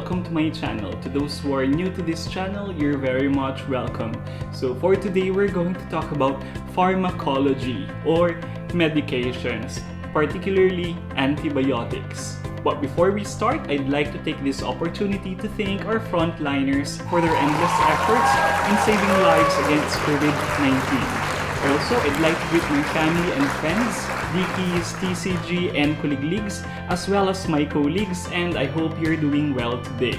welcome to my channel. To those who are new to this channel, you're very much welcome. So for today, we're going to talk about pharmacology or medications, particularly antibiotics. But before we start, I'd like to take this opportunity to thank our frontliners for their endless efforts in saving lives against COVID-19. Also, I'd like to greet my family and friends, Dickies, TCG, and colleagues, as well as my colleagues, and I hope you're doing well today.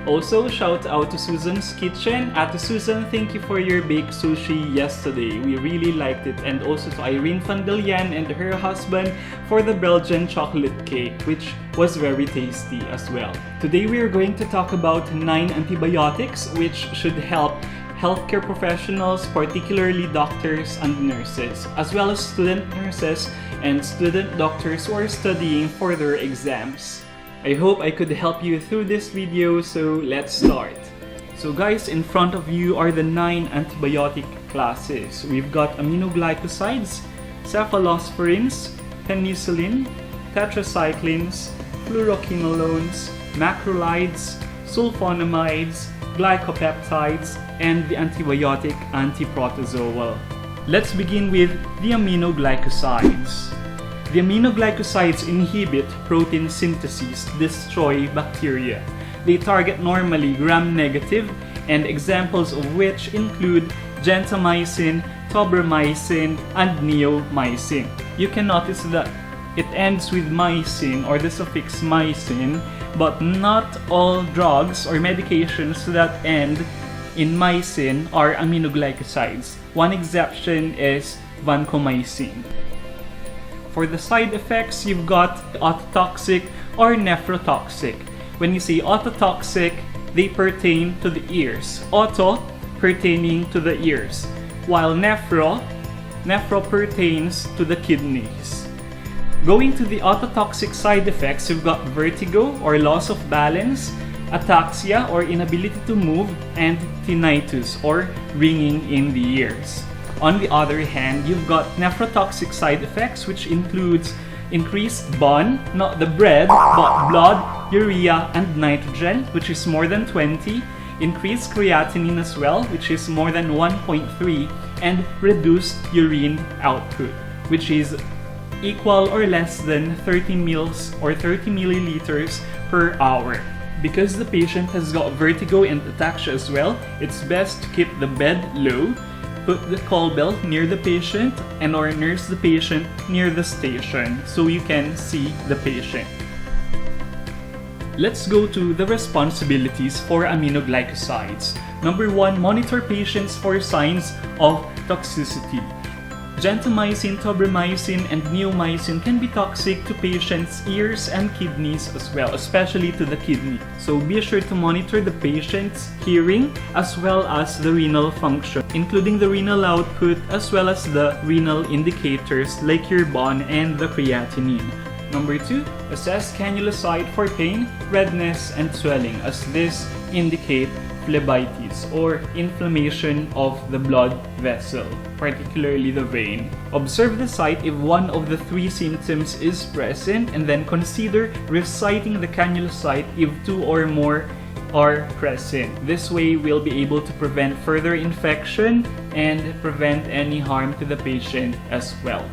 Also, shout out to Susan's Kitchen. Ate Susan, thank you for your baked sushi yesterday. We really liked it. And also to Irene Fandelian and her husband for the Belgian chocolate cake, which was very tasty as well. Today we are going to talk about 9 antibiotics which should help healthcare professionals, particularly doctors and nurses, as well as student nurses and student doctors who are studying for their exams. I hope I could help you through this video, so let's start. So guys, in front of you are the 9 antibiotic classes. We've got aminoglycosides, cephalosporins, penicillin, tetracyclines, fluoroquinolones, macrolides, sulfonamides, GLYCOPEPTIDES, and the antibiotic antiprotozoal. Let's begin with the aminoglycosides. The aminoglycosides inhibit protein synthesis to destroy bacteria. They target normally gram-negative, and examples of which include gentamicin, tobramycin, and neomycin. You can notice that it ends with mycin or the suffix mycin, but not all drugs or medications that end in mycin are aminoglycosides. One exception is vancomycin. For the side effects, you've got ototoxic or nephrotoxic. When you say ototoxic, they pertain to the ears. Auto pertaining to the ears, while nephro pertains to the kidneys. Going to the ototoxic side effects, you've got vertigo or loss of balance, ataxia or inability to move, and tinnitus or ringing in the ears. On the other hand, you've got nephrotoxic side effects, which includes increased BON, not the bread, but blood, urea, and nitrogen, which is more than 20, increased creatinine as well, which is more than 1.3, and reduced urine output, which is equal or less than 30 mils or 30 milliliters per hour. Because the patient has got vertigo and ataxia as well, it's best to keep the bed low, put the call bell near the patient, and or nurse the patient near the station so you can see the patient. Let's go to the responsibilities for aminoglycosides. Number 1, monitor patients for signs of toxicity. Gentamicin, tobramycin, and neomycin can be toxic to patients' ears and kidneys as well, especially to the kidney. So be sure to monitor the patient's hearing as well as the renal function, including the renal output as well as the renal indicators like your BON and the creatinine. Number 2, assess cannula site for pain, redness, and swelling, as this indicate phlebitis or inflammation of the blood vessel, particularly the vein. Observe the site if one of the 3 symptoms is present, and then consider reciting the cannula site if 2 or more are present. This way, we'll be able to prevent further infection and prevent any harm to the patient as well.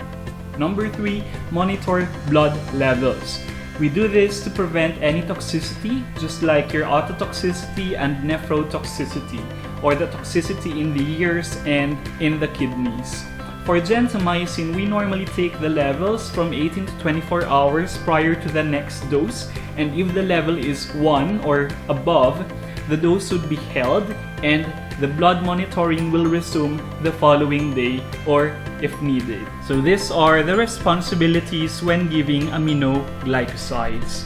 Number 3, monitor blood levels. We do this to prevent any toxicity, just like your ototoxicity and nephrotoxicity, or the toxicity in the ears and in the kidneys. For gentamicin, we normally take the levels from 18 to 24 hours prior to the next dose, and if the level is 1 or above, the dose should be held and the blood monitoring will resume the following day or if needed. So these are the responsibilities when giving aminoglycosides.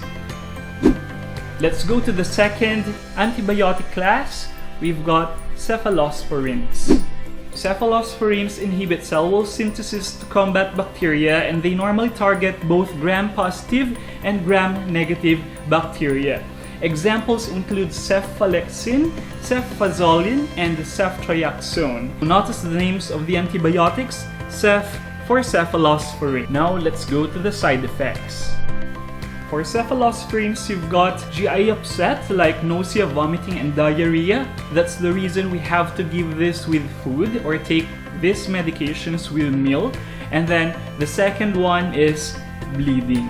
Let's go to the second antibiotic class. We've got cephalosporins. Cephalosporins inhibit cell wall synthesis to combat bacteria, and they normally target both gram-positive and gram-negative bacteria. Examples include cefalexin, cefazolin, and ceftriaxone. Notice the names of the antibiotics: Ceph for cephalosporin. Now let's go to the side effects. For cephalosporins, you've got GI upset like nausea, vomiting, and diarrhea. That's the reason we have to give this with food or take these medications with meal. And then the second one is bleeding.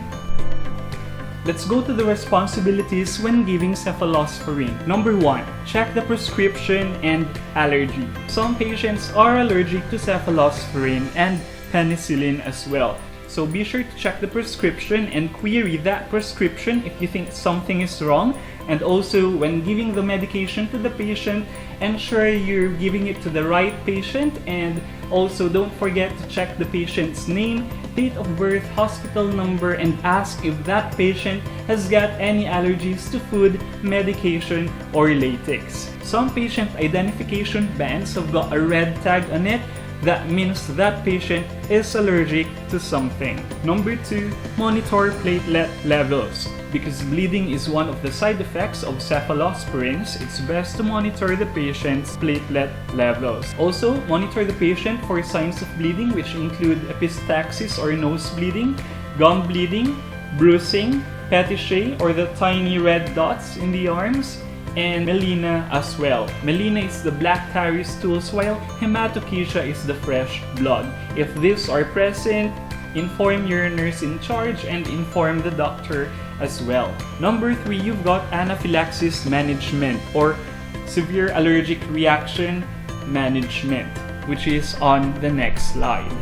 Let's go to the responsibilities when giving cephalosporin. Number 1, check the prescription and allergy. Some patients are allergic to cephalosporin and penicillin as well. So be sure to check the prescription and query that prescription if you think something is wrong. And also, when giving the medication to the patient, ensure you're giving it to the right patient. And also, don't forget to check the patient's name, date of birth, hospital number, and ask if that patient has got any allergies to food, medication, or latex. Some patient identification bands have got a red tag on it. That means that patient is allergic to something. Number 2, monitor platelet levels. Because bleeding is one of the side effects of cephalosporins, it's best to monitor the patient's platelet levels. Also, monitor the patient for signs of bleeding, which include epistaxis or nose bleeding, gum bleeding, bruising, petechiae or the tiny red dots in the arms, and melena as well. Melena is the black tarry stools, while hematochezia is the fresh blood. If these are present, inform your nurse in charge and inform the doctor as well. Number 3, you've got anaphylaxis management or severe allergic reaction management, which is on the next slide.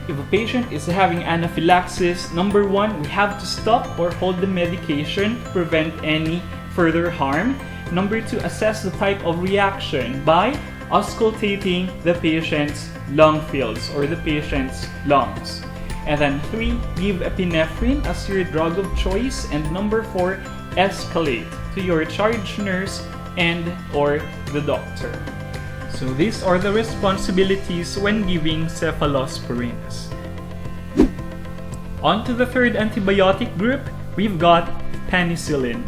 If a patient is having anaphylaxis, number 1, we have to stop or hold the medication to prevent any further harm. Number 2, assess the type of reaction by auscultating the patient's lung fields or the patient's lungs. And then 3, give epinephrine as your drug of choice. And number 4, escalate to your charge nurse and or the doctor. So these are the responsibilities when giving cephalosporins. On to the third antibiotic group, we've got penicillin.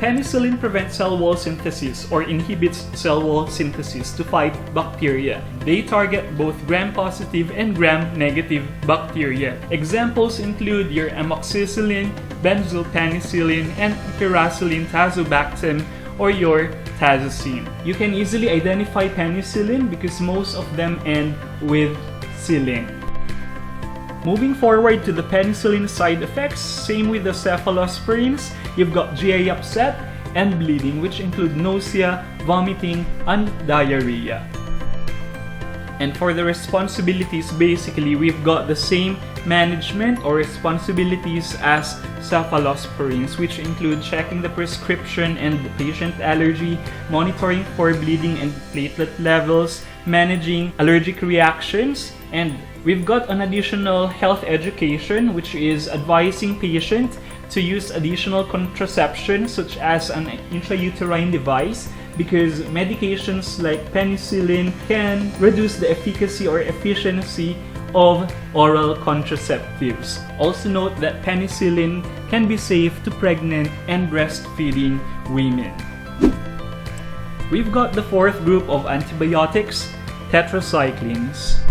Penicillin prevents cell wall synthesis or inhibits cell wall synthesis to fight bacteria. They target both gram-positive and gram-negative bacteria. Examples include your amoxicillin, benzylpenicillin, and pyrazillin tazobactam or your tazocine. You can easily identify penicillin because most of them end with -cillin. Moving forward to the penicillin side effects, same with the cephalosporins, you've got GI upset and bleeding, which include nausea, vomiting, and diarrhea. And for the responsibilities, basically, we've got the same management or responsibilities as cephalosporins, which include checking the prescription and the patient allergy, monitoring for bleeding and platelet levels, managing allergic reactions, and we've got an additional health education, which is advising patient to use additional contraception such as an intrauterine device, because medications like penicillin can reduce the efficacy or efficiency of oral contraceptives. Also note that penicillin can be safe to pregnant and breastfeeding women. We've got the fourth group of antibiotics, tetracyclines.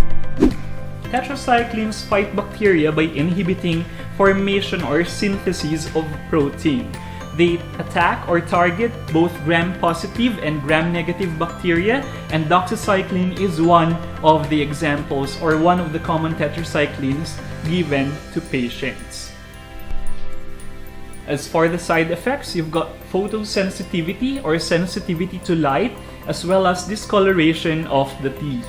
Tetracyclines fight bacteria by inhibiting formation or synthesis of protein. They attack or target both gram-positive and gram-negative bacteria, and doxycycline is one of the examples or one of the common tetracyclines given to patients. As for the side effects, you've got photosensitivity or sensitivity to light, as well as discoloration of the teeth.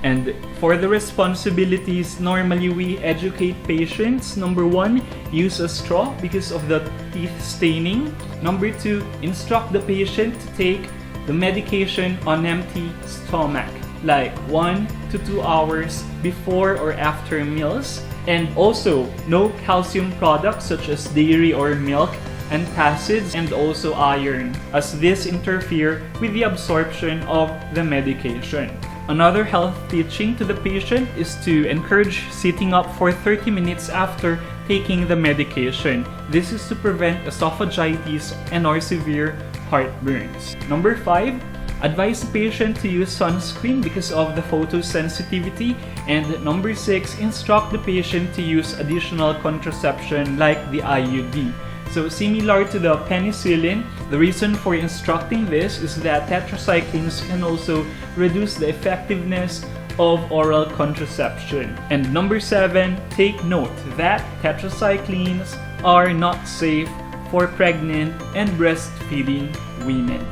And for the responsibilities, normally we educate patients. Number 1, use a straw because of the teeth staining. Number 2, instruct the patient to take the medication on empty stomach, like 1 to 2 hours before or after meals. And also, no calcium products such as dairy or milk, antacids, and also iron, as this interfere with the absorption of the medication. Another health teaching to the patient is to encourage sitting up for 30 minutes after taking the medication. This is to prevent esophagitis and or severe heartburns. Number 5, Advise the patient to use sunscreen because of the photosensitivity. And number 6, instruct the patient to use additional contraception like the IUD. So similar to the penicillin, the reason for instructing this is that tetracyclines can also reduce the effectiveness of oral contraception. And number 7, take note that tetracyclines are not safe for pregnant and breastfeeding women.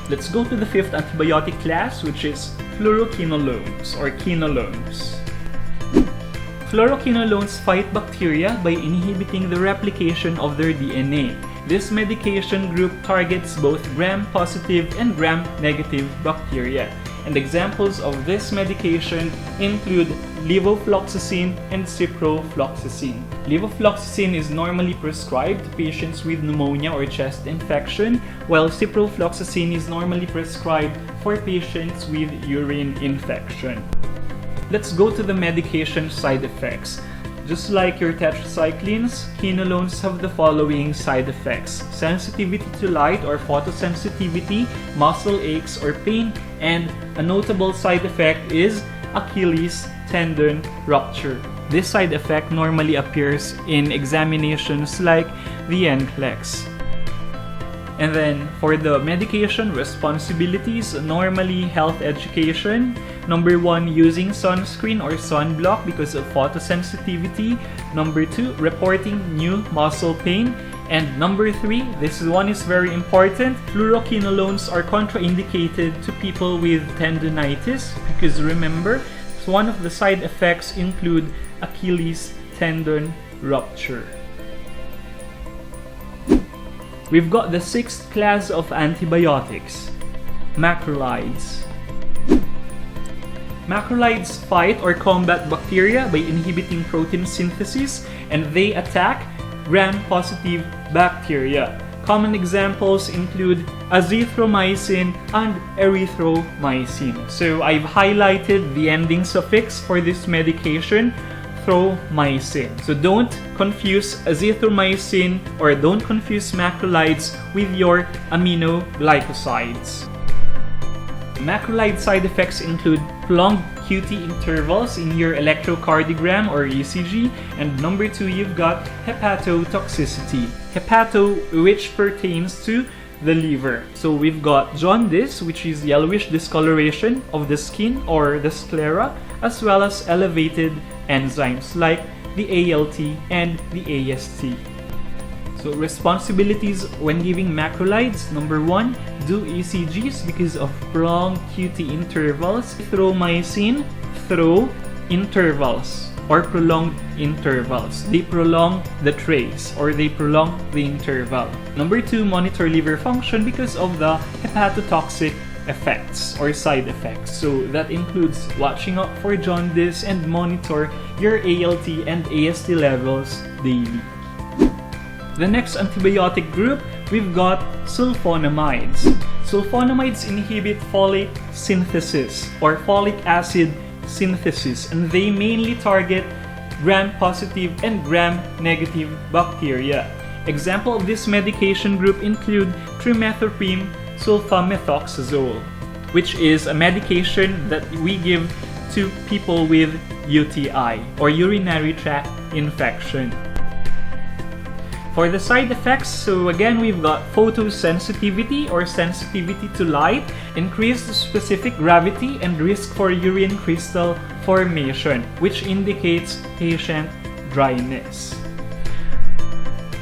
Let's go to the 5th antibiotic class, which is fluoroquinolones or quinolones. Fluoroquinolones fight bacteria by inhibiting the replication of their DNA. This medication group targets both gram-positive and gram-negative bacteria. And examples of this medication include levofloxacin and ciprofloxacin. Levofloxacin is normally prescribed to patients with pneumonia or chest infection, while ciprofloxacin is normally prescribed for patients with urine infection. Let's go to the medication side effects. Just like your tetracyclines, quinolones have the following side effects: sensitivity to light or photosensitivity, muscle aches or pain, and a notable side effect is Achilles tendon rupture. This side effect normally appears in examinations like the NCLEX. And then for the medication responsibilities, normally health education. Number 1, using sunscreen or sunblock because of photosensitivity. Number 2, reporting new muscle pain. And number 3, this one is very important, fluoroquinolones are contraindicated to people with tendonitis because remember, one of the side effects include Achilles tendon rupture. We've got the 6th class of antibiotics, macrolides. Macrolides fight or combat bacteria by inhibiting protein synthesis, and they attack gram-positive bacteria. Common examples include azithromycin and erythromycin. So I've highlighted the ending suffix for this medication, thromycin. So don't confuse azithromycin or don't confuse macrolides with your aminoglycosides. Macrolide side effects include prolonged QT intervals in your electrocardiogram or ECG, and number 2, you've got hepatotoxicity. Hepato, which pertains to the liver. So we've got jaundice, which is yellowish discoloration of the skin or the sclera, as well as elevated enzymes like the ALT and the AST. So responsibilities when giving macrolides: number 1, do ECGs because of prolonged QT intervals. Thromycin, throw intervals or prolonged intervals. They prolong the trace or they prolong the interval. Number 2, monitor liver function because of the hepatotoxic effects or side effects. So that includes watching out for jaundice and monitor your ALT and AST levels daily. The next antibiotic group, we've got sulfonamides. Sulfonamides inhibit folate synthesis or folic acid synthesis, and they mainly target gram-positive and gram-negative bacteria. Example of this medication group include trimethoprim sulfamethoxazole, which is a medication that we give to people with UTI or urinary tract infection. For the side effects, so again we've got photosensitivity or sensitivity to light, increased specific gravity, and risk for urine crystal formation, which indicates patient dryness.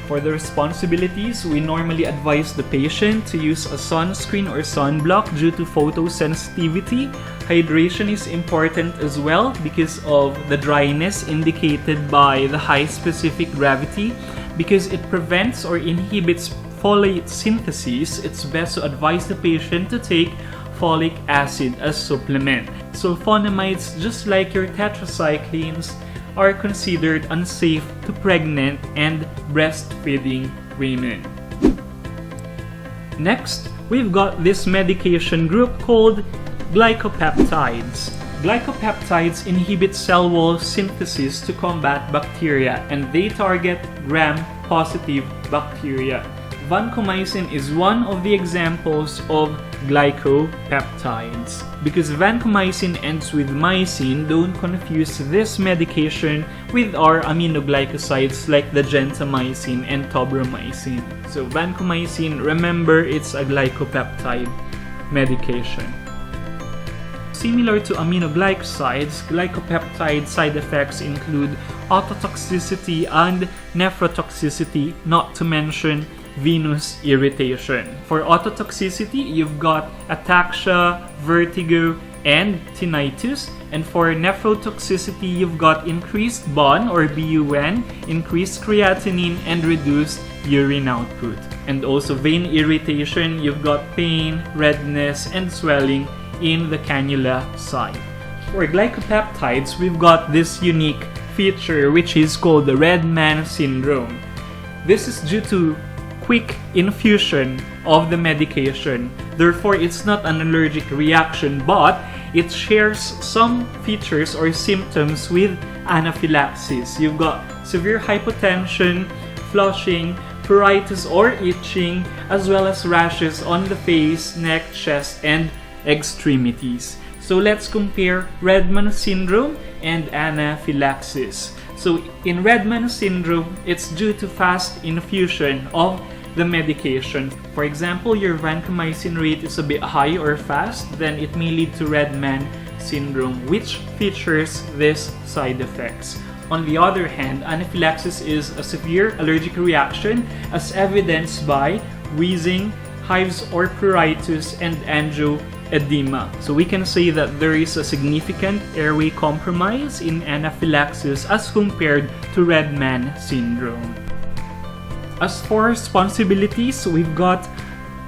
For the responsibilities, we normally advise the patient to use a sunscreen or sunblock due to photosensitivity. Hydration is important as well because of the dryness indicated by the high specific gravity. Because it prevents or inhibits folate synthesis, it's best to advise the patient to take folic acid as supplement. Sulfonamides, just like your tetracyclines, are considered unsafe to pregnant and breastfeeding women. Next, we've got this medication group called GLYCOPEPTIDES. Glycopeptides inhibit cell wall synthesis to combat bacteria, and they target gram-positive bacteria. vancomycin is one of the examples of glycopeptides. Because vancomycin ends with mycin, don't confuse this medication with our aminoglycosides like the gentamicin and tobramycin. So vancomycin, remember, it's a glycopeptide medication. Similar to aminoglycosides, glycopeptide side effects include ototoxicity and nephrotoxicity, not to mention venous irritation. For ototoxicity, you've got ataxia, vertigo, and tinnitus. And for nephrotoxicity, you've got increased BON or BUN, increased creatinine, and reduced urine output. And also vein irritation, you've got pain, redness, and swelling in the cannula side. For glycopeptides, we've got this unique feature which is called the red man syndrome. This is due to quick infusion of the medication. Therefore, it's not an allergic reaction, but it shares some features or symptoms with anaphylaxis. You've got severe hypotension, flushing, pruritus or itching, as well as rashes on the face, neck, chest, and extremities. So let's compare Redman syndrome and anaphylaxis. So in Redman syndrome, it's due to fast infusion of the medication. For example, your vancomycin rate is a bit high or fast, then it may lead to Redman syndrome, which features these side effects. On the other hand, anaphylaxis is a severe allergic reaction as evidenced by wheezing, hives or pruritus, and angioedema. So we can say that there is a significant airway compromise in anaphylaxis as compared to Redman syndrome. As for responsibilities, we've got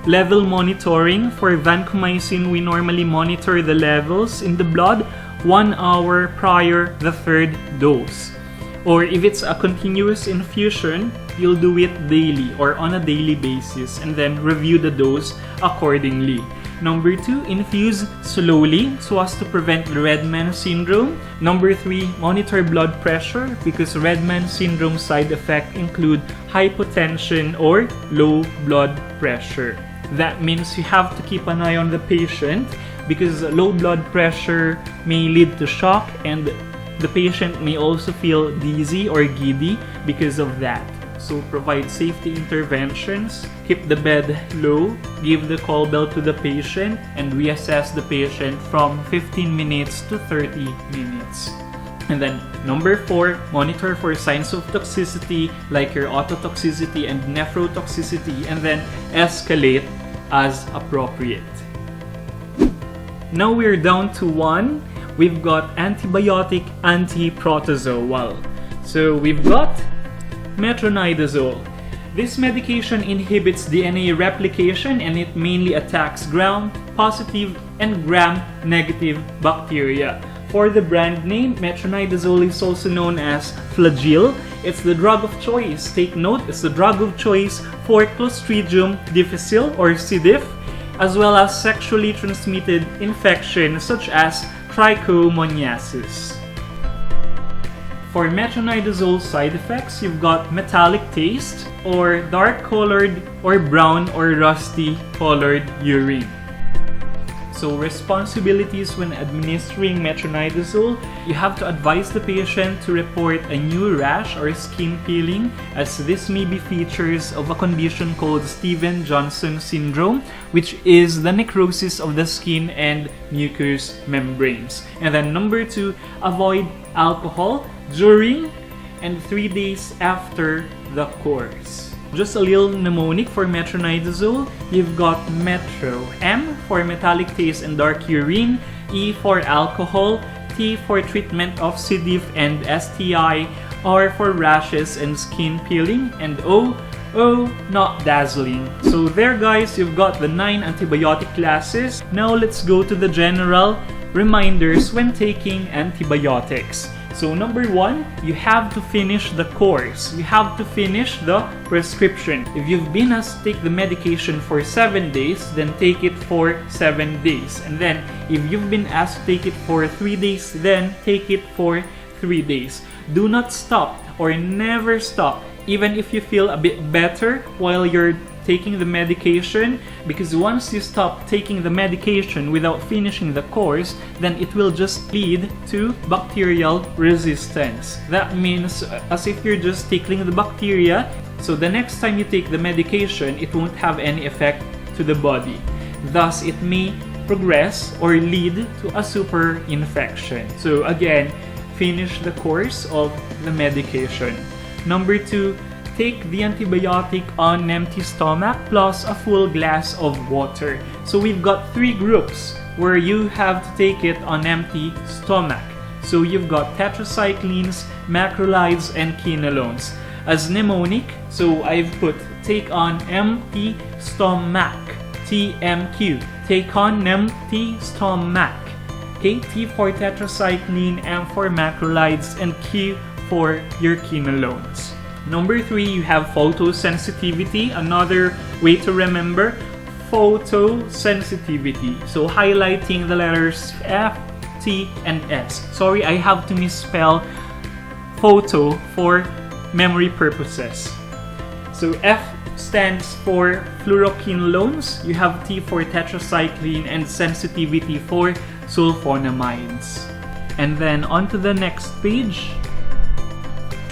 level monitoring. For vancomycin, we normally monitor the levels in the blood 1 hour prior the third dose. Or if it's a continuous infusion, you'll do it daily or on a daily basis and then review the dose accordingly. Number 2, infuse slowly so as to prevent the Redman syndrome. Number 3, monitor blood pressure because Redman syndrome side effects include hypotension or low blood pressure. That means you have to keep an eye on the patient because low blood pressure may lead to shock and the patient may also feel dizzy or giddy because of that. So provide safety interventions, keep the bed low, give the call bell to the patient, and reassess the patient from 15 minutes to 30 minutes. And then number 4, monitor for signs of toxicity like your ototoxicity and nephrotoxicity, and then escalate as appropriate. Now we're down to 1. We've got antibiotic antiprotozoal. So we've got metronidazole. This medication inhibits DNA replication and it mainly attacks gram-positive and gram-negative bacteria. For the brand name, metronidazole is also known as Flagyl. It's the drug of choice. Take note, it's the drug of choice for Clostridium difficile or C. diff, as well as sexually transmitted infections such as trichomoniasis. For metronidazole side effects, you've got metallic taste or dark colored or brown or rusty colored urine. So responsibilities when administering metronidazole, you have to advise the patient to report a new rash or skin peeling as this may be features of a condition called Stevens-Johnson syndrome, which is the necrosis of the skin and mucous membranes. And then number 2, avoid alcohol during and 3 days after the course. Just a little mnemonic for metronidazole. You've got METRO. M for metallic taste and dark urine, E for alcohol, T for treatment of C. diff and STI, R for rashes and skin peeling, and O, not dazzling. So there guys, you've got the 9 antibiotic classes. Now let's go to the general reminders when taking antibiotics. So number 1, you have to finish the course. You have to finish the prescription. If you've been asked to take the medication for 7 days, then take it for 7 days. And then if you've been asked to take it for 3 days, then take it for 3 days. Do not stop or never stop. Even if you feel a bit better while you're taking the medication, because once you stop taking the medication without finishing the course, then it will just lead to bacterial resistance. That means as if you're just tickling the bacteria, so the next time you take the medication, it won't have any effect to the body. Thus, it may progress or lead to a super infection. So again, finish the course of the medication. Number 2, take the antibiotic on an empty stomach plus a full glass of water. So we've got 3 groups where you have to take it on empty stomach. So you've got tetracyclines, macrolides, and quinolones. As mnemonic, so I've put take on empty stomach, TMQ. Take on empty stomach. Okay, T for tetracycline, M for macrolides, and Q for your quinolones. Number 3, you have photosensitivity. Another way to remember, photosensitivity. So highlighting the letters F, T, and S. Sorry, I have to misspell photo for memory purposes. So F stands for fluoroquinolones, you have T for tetracycline, and sensitivity for sulfonamides. And then on to the next page,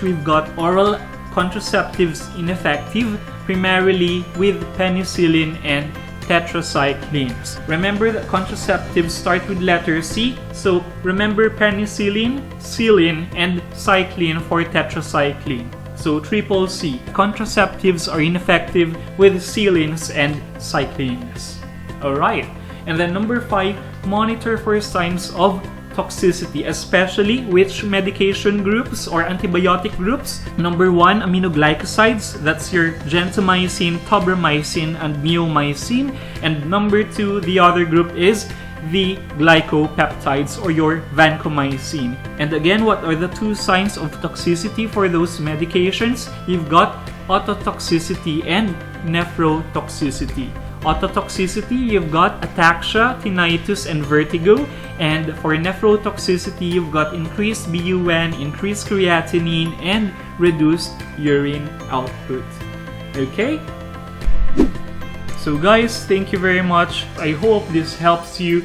we've got oral contraceptives ineffective, primarily with penicillin and tetracyclines. Remember that contraceptives start with letter C, so remember penicillin, silin, and cycline for tetracycline. So triple C. Contraceptives are ineffective with silins and cyclines. Alright, and then number 5, monitor for signs of toxicity, especially which medication groups or antibiotic groups. Number 1, aminoglycosides, that's your gentamicin, tobramycin, and neomycin. And number 2, the other group is the glycopeptides or your vancomycin. And again, what are the 2 signs of toxicity for those medications? You've got ototoxicity and nephrotoxicity. Ototoxicity, you've got ataxia, tinnitus, and vertigo. And for nephrotoxicity, you've got increased BUN, increased creatinine, and reduced urine output. Okay? So guys, thank you very much. I hope this helps you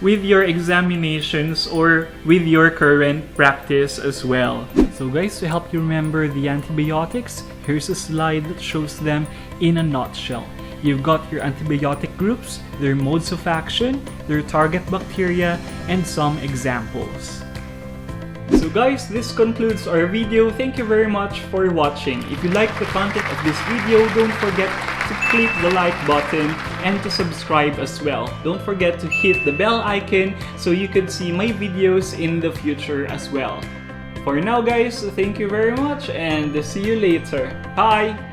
with your examinations or with your current practice as well. So guys, to help you remember the antibiotics, here's a slide that shows them in a nutshell. You've got your antibiotic groups, their modes of action, their target bacteria, and some examples. So guys, this concludes our video. Thank you very much for watching. If you like the content of this video, don't forget to click the like button and to subscribe as well. Don't forget to hit the bell icon so you can see my videos in the future as well. For now guys, thank you very much and see you later. Bye!